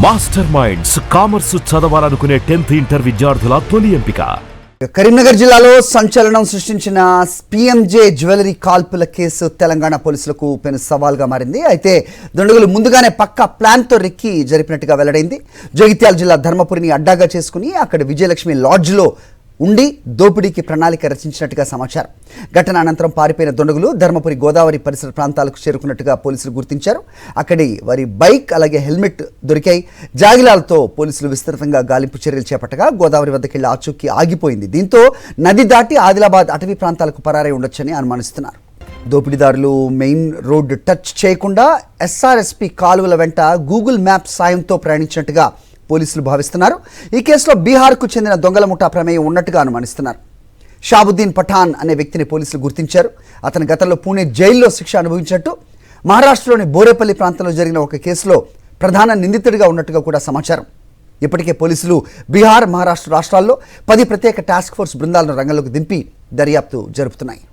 Master minds commerce చదవాలనుకునే 10th inter విద్యార్థుల తొలి ఎంపిక. కరీంనగర్ జిల్లాలో సంచలనం సృష్టించిన పిఎంజే జ్యువెలరీ కాల్పుల కేసు తెలంగాణ పోలీసులకు పెను సవాల్గా మారింది. అయితే దుండగులు ముందుగానే పక్కా ప్లాన్తో రెక్కి జరిపినట్టుగా వెల్లడైంది. జగిత్యాల జిల్లా ధర్మపురిని అడ్డాగా చేసుకుని అక్కడ విజయలక్ష్మి లాడ్జ్లో ఉండి దోపిడీకి ప్రణాళిక రచించినట్టుగా సమాచారం. ఘటన అనంతరం పారిపోయిన దుండగులు ధర్మపురి గోదావరి పరిసర ప్రాంతాలకు చేరుకున్నట్టుగా పోలీసులు గుర్తించారు. అక్కడి వారి బైక్ అలాగే హెల్మెట్ దొరికాయి. జాగిలాలతో పోలీసులు విస్తృతంగా గాలింపు చర్యలు చేపట్టగా గోదావరి వద్దకెళ్లి ఆచూకీ ఆగిపోయింది. దీంతో నది దాటి ఆదిలాబాద్ అటవీ ప్రాంతాలకు పరారై ఉండొచ్చని అనుమానిస్తున్నారు. దోపిడీదారులు మెయిన్ రోడ్డు టచ్ చేయకుండా ఎస్ఆర్ఎస్పి కాలువల వెంట గూగుల్ మ్యాప్ సాయంతో ప్రయాణించినట్టుగా పోలీసులు భావిస్తున్నారు. ఈ కేసులో బీహార్కు చెందిన దొంగల ముఠా ప్రమేయం ఉన్నట్టుగా అనుమానిస్తున్నారు. షాబుద్దీన్ పఠాన్ అనే వ్యక్తిని పోలీసులు గుర్తించారు. అతను గతంలో పూణే జైల్లో శిక్ష అనుభవించినట్టు, మహారాష్ట్రలోని బోరేపల్లి ప్రాంతంలో జరిగిన ఒక కేసులో ప్రధాన నిందితుడిగా ఉన్నట్టుగా కూడా సమాచారం. ఇప్పటికే పోలీసులు బీహార్, మహారాష్ట్ర రాష్ట్రాల్లో 10 ప్రత్యేక టాస్క్ ఫోర్స్ బృందాలను రంగంలోకి దింపి దర్యాప్తు జరుపుతున్నాయి.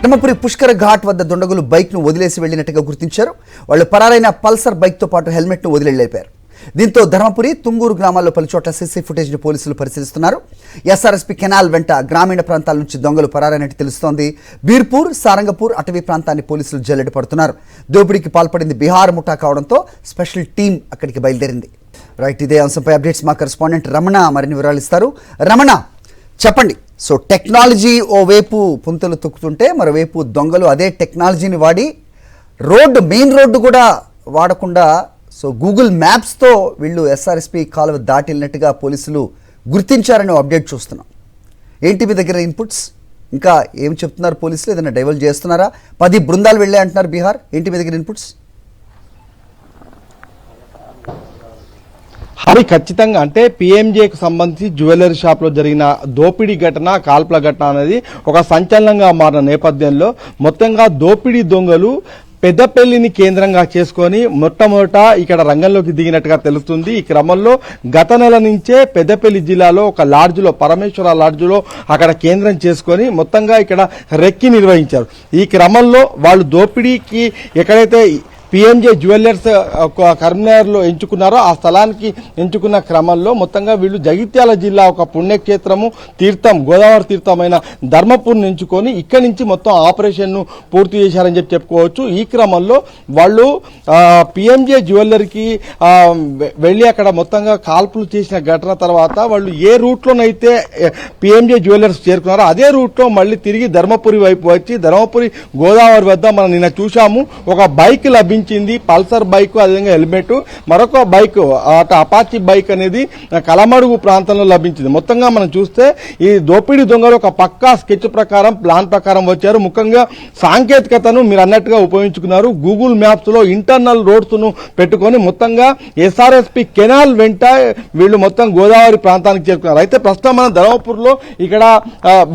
ధర్మపురి పుష్కర ఘాట్ వద్ద దుండగులు బైక్ను వదిలేసి వెళ్లినట్టుగా గుర్తించారు. వాళ్ళు పరారైన పల్సర్ బైక్తో పాటు హెల్మెట్ను వదిలేళ్లారు. దీంతో ధర్మపురి, తుంగూరు గ్రామాల్లో పలుచోట్ల సీసీ ఫుటేజ్ను పోలీసులు పరిశీలిస్తున్నారు. ఎస్ఆర్ఎస్పి కెనాల్ వెంట గ్రామీణ ప్రాంతాల నుంచి దొంగలు పరారైనట్టు తెలుస్తోంది. బీర్పూర్, సారంగపూర్ అటవీ ప్రాంతాన్ని పోలీసులు జల్లెడ పడుతున్నారు. దోపిడీకి పాల్పడింది బీహార్ ముఠా కావడంతో స్పెషల్ టీం అక్కడికి బయలుదేరింది. రైట్, ఇదే అంశంపై అప్డేట్స్ మా కరెస్పాండెంట్ రమణ మరిన్ని వివరాలు ఇస్తారు. రమణ, చెప్పండి. సో టెక్నాలజీ ఓవైపు పుంతలు తొక్కుతుంటే మరోవైపు దొంగలు అదే టెక్నాలజీని వాడి మెయిన్ రోడ్డు కూడా వాడకుండా సో గూగుల్ మ్యాప్స్తో వీళ్ళు ఎస్ఆర్ఎస్పి కాలువ దాటి వెళ్ళినట్టుగా పోలీసులు గుర్తించారని అప్డేట్ చూస్తున్నాం. ఏంటి మీ దగ్గర ఇన్పుట్స్? ఇంకా ఏం చెప్తున్నారు పోలీసులు? ఏదైనా డైవర్ట్ చేస్తున్నారా? 10 బృందాలు వెళ్ళాయి అంటున్నారు బీహార్. ఏంటి మీ దగ్గర ఇన్పుట్స్? అది ఖచ్చితంగా అంటే పిఎంజేకు సంబంధించి జ్యువెలరీ షాప్ లో జరిగిన దోపిడీ ఘటన, కాల్పుల ఘటన అనేది ఒక సంచలనంగా మారిన నేపథ్యంలో మొత్తంగా దోపిడీ దొంగలు పెద్దపల్లిని కేంద్రంగా చేసుకొని మొట్టమొదట ఇక్కడ రంగంలోకి దిగినట్టుగా తెలుస్తుంది. ఈ క్రమంలో గత నెల నుంచే పెద్దపల్లి జిల్లాలో ఒక లాడ్జ్లో, పరమేశ్వర లాడ్జ్లో అక్కడ కేంద్రం చేసుకొని మొత్తంగా ఇక్కడ రెక్కి నిర్వహించారు. ఈ క్రమంలో వాళ్ళు దోపిడీకి ఎక్కడైతే పిఎంజే జ్యువెలర్స్ కరీంనగర్లో ఎంచుకున్నారో ఆ స్థలానికి ఎంచుకున్న క్రమంలో మొత్తంగా వీళ్ళు జగిత్యాల జిల్లా ఒక పుణ్యక్షేత్రము, తీర్థం, గోదావరి తీర్థమైన ధర్మపూర్ని ఎంచుకొని ఇక్కడి నుంచి మొత్తం ఆపరేషన్ను పూర్తి చేశారని చెప్పుకోవచ్చు. ఈ క్రమంలో వాళ్ళు పిఎంజే జ్యువెలర్కి వెళ్లి అక్కడ మొత్తంగా కాల్పులు చేసిన ఘటన తర్వాత వాళ్ళు ఏ రూట్లోనైతే పిఎంజే జ్యువెలర్స్ చేరుకున్నారో అదే రూట్లో మళ్ళీ తిరిగి ధర్మపురి వైపు వచ్చి ధర్మపురి గోదావరి వద్ద మనం నిన్న చూశాము ఒక బైక్ లభించింది, పల్సర్ బైక్, అదేవిధంగా హెల్మెట్, మరొక బైక్ అపాచీ బైక్ అనేది కలమడుగు ప్రాంతంలో లభించింది. మొత్తంగా మనం చూస్తే ఈ దోపిడీ దొంగలు ఒక పక్కా స్కెచ్ ప్రకారం, ప్లాన్ ప్రకారం వచ్చారు. ముఖ్యంగా సాంకేతికతను మీరు అన్నట్టుగా ఉపయోగించుకున్నారు. గూగుల్ మ్యాప్స్ లో ఇంటర్నల్ రోడ్స్ ను పెట్టుకుని మొత్తంగా ఎస్ఆర్ఎస్పి కెనాల్ వెంట వీళ్ళు మొత్తం గోదావరి ప్రాంతానికి చేరుకున్నారు. అయితే ప్రస్తుతం మనం ధర్మపూర్ లో ఇక్కడ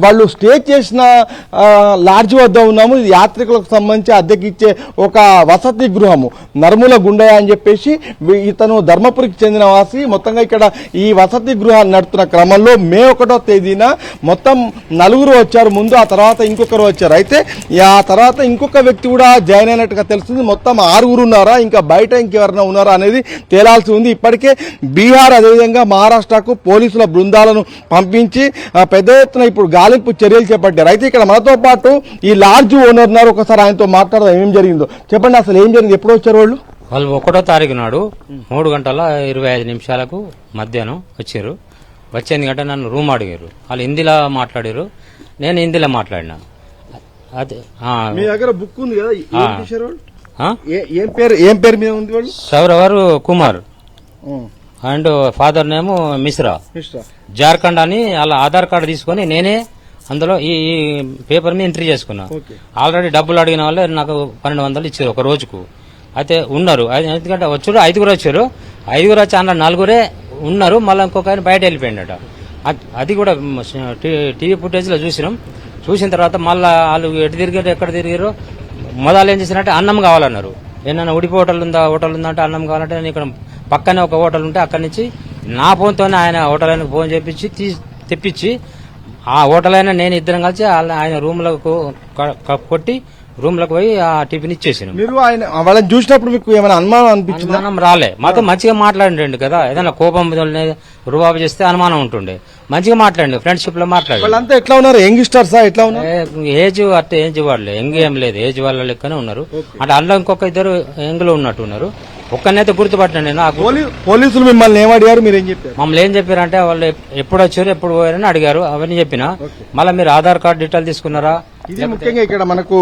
వాళ్ళు స్టే చేసిన లాడ్జ్ వద్ద ఉన్నాము. యాత్రికులకు సంబంధించి అద్దెకిచ్చే ఒక వసతి గృహము, నర్ముల గుండయ్య అని చెప్పేసి ఇతను ధర్మపురికి చెందిన వాసి. మొత్తంగా ఇక్కడ ఈ వసతి గృహాన్ని నడుపుతున్న క్రమంలో మే 1వ తేదీన మొత్తం 4 వచ్చారు ముందు, ఆ తర్వాత ఇంకొకరు వచ్చారు. అయితే ఆ తర్వాత ఇంకొక వ్యక్తి కూడా జాయిన్ అయినట్టుగా తెలుస్తుంది. మొత్తం 6 ఉన్నారా, ఇంకా బయట ఇంకెవరైనా ఉన్నారా అనేది తేలాల్సి ఉంది. ఇప్పటికే బీహార్ అదేవిధంగా మహారాష్ట్రకు పోలీసుల బృందాలను పంపించి పెద్ద ఎత్తున ఇప్పుడు గాలింపు చర్యలు చేపట్టారు. అయితే ఇక్కడ మనతో పాటు ఈ లాడ్జ్ ఓనర్ ఉన్నారు. ఒకసారి ఆయనతో మాట్లాడదాం ఏం జరిగిందో. చెప్పండి, అసలు ఏం జరిగింది, ఎప్పుడు వచ్చారు వాళ్ళు? 1వ తారీఖు నాడు 3:25 మధ్యాహ్నం వచ్చారు. వచ్చి ఎందుకంటే నన్ను రూమ్ అడిగారు. వాళ్ళు హిందీలో మాట్లాడారు, నేను హిందీలో మాట్లాడినా. అదే మీ దగ్గర బుక్ ఉంది కదా, ఏం పేరు మీద ఉంది వాళ్ళు? Saurav Kumar and father name Mishra. Jharkhand అని వాళ్ళ ఆధార్ కార్డు తీసుకుని నేనే అందులో ఈ పేపర్ మీద ఎంట్రీ చేసుకున్నా. ఆల్రెడీ డబ్బులు అడిగిన వాళ్ళే నాకు 1200 ఇచ్చారు ఒక రోజుకు. అయితే ఉన్నారు, ఎందుకంటే వచ్చారు 5 వచ్చారు. 5 వచ్చి అందులో 4 ఉన్నారు. మళ్ళీ ఇంకొక ఆయన బయట వెళ్ళిపోయిందట. అది కూడా టీవీ ఫుటేజ్ లో చూసిన తర్వాత మళ్ళీ వాళ్ళు ఎక్కడ తిరిగారు మొదలు ఏం చేసినట్టే అన్నం కావాలన్నారు. ఏమన్నా ఉడిపి హోటల్ ఉందా అంటే అన్నం కావాలంటే నేను ఇక్కడ పక్కనే ఒక హోటల్ ఉంటే అక్కడి నుంచి నా ఫోన్తోనే ఆయన హోటల్ ఆయనకు ఫోన్ తెప్పించి ఆ హోటల్ అయినా నేను ఇద్దరం కలిసి ఆయన రూమ్లకు కొట్టి రూమ్ లకు పోయి ఆ టిఫిన్ ఇచ్చేసాను. మీరు ఆయన వాళ్ళని చూసినప్పుడు మీకు ఏమైనా అనుమానం అనిపించిందా? అనుమానం రాలే, మాతో మంచిగా మాట్లాడండి కదా. ఏదైనా కోపం రుబాబు చేస్తే అనుమానం ఉంటుండే. మంచిగా మాట్లాడండి, ఫ్రెండ్షిప్ లో మాట్లాడండి. వాళ్ళంతా ఎట్లా ఉన్నారు? యంగ్స్టర్సా ఎట్లా ఉన్నారు? ఏజ్ అంటే ఏజ్ వాళ్ళే, యంగ్ ఏం లేదు, ఏజ్ వాళ్ళ లెక్కనే ఉన్నారు. అంటే అందులో ఇంకొక ఇద్దరు యంగ్ లో ఉన్నట్టు ఉన్నారు. ఒక్కనైతే గుర్తుపట్టండి నాకు. పోలీసులు మిమ్మల్ని ఏమడిగారు, మీరేం చెప్పారు? మమ్మల్ని ఏం చెప్పారంటే వాళ్ళు ఎప్పుడు వచ్చారు ఎప్పుడు పోయారని అడిగారు. అవన్నీ చెప్పిన. మళ్ళీ మీరు ఆధార్ కార్డు డీటెయిల్ తీసుకున్నారా? ఇది ముఖ్యంగా ఇక్కడ మనకు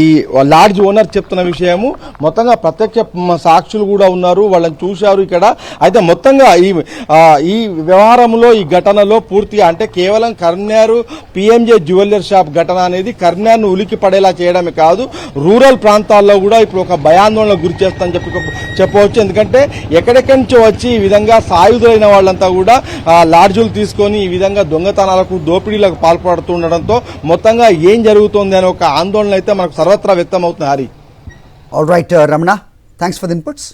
ఈ లాడ్జ్ ఓనర్ చెప్తున్న విషయము. మొత్తంగా ప్రత్యక్ష సాక్షులు కూడా ఉన్నారు, వాళ్ళని చూశారు ఇక్కడ. అయితే మొత్తంగా ఈ వ్యవహారంలో, ఈ ఘటనలో పూర్తిగా అంటే కేవలం కరీంనగర్ పిఎంజే జ్యువెలరీ షాప్ ఘటన అనేది కరీంనగర్ను ఉలికి పడేలా చేయడమే కాదు, రూరల్ ప్రాంతాల్లో కూడా ఇప్పుడు ఒక భయాందోళనకు గురి చేస్తుందని చెప్పవచ్చు. ఎందుకంటే ఎక్కడెక్కడి నుంచో వచ్చి ఈ విధంగా సాయుధులైన వాళ్ళంతా కూడా లాడ్జులు తీసుకొని ఈ విధంగా దొంగతనాలకు, దోపిడీలకు పాల్పడుతుండడంతో మొత్తంగా ఏం జరుగుతోంది అనే ఒక ఆందోళన అయితే మనకు సర్వత్రా వ్యక్తం అవుతుంది. Hari, all right Ramana, thanks for the inputs.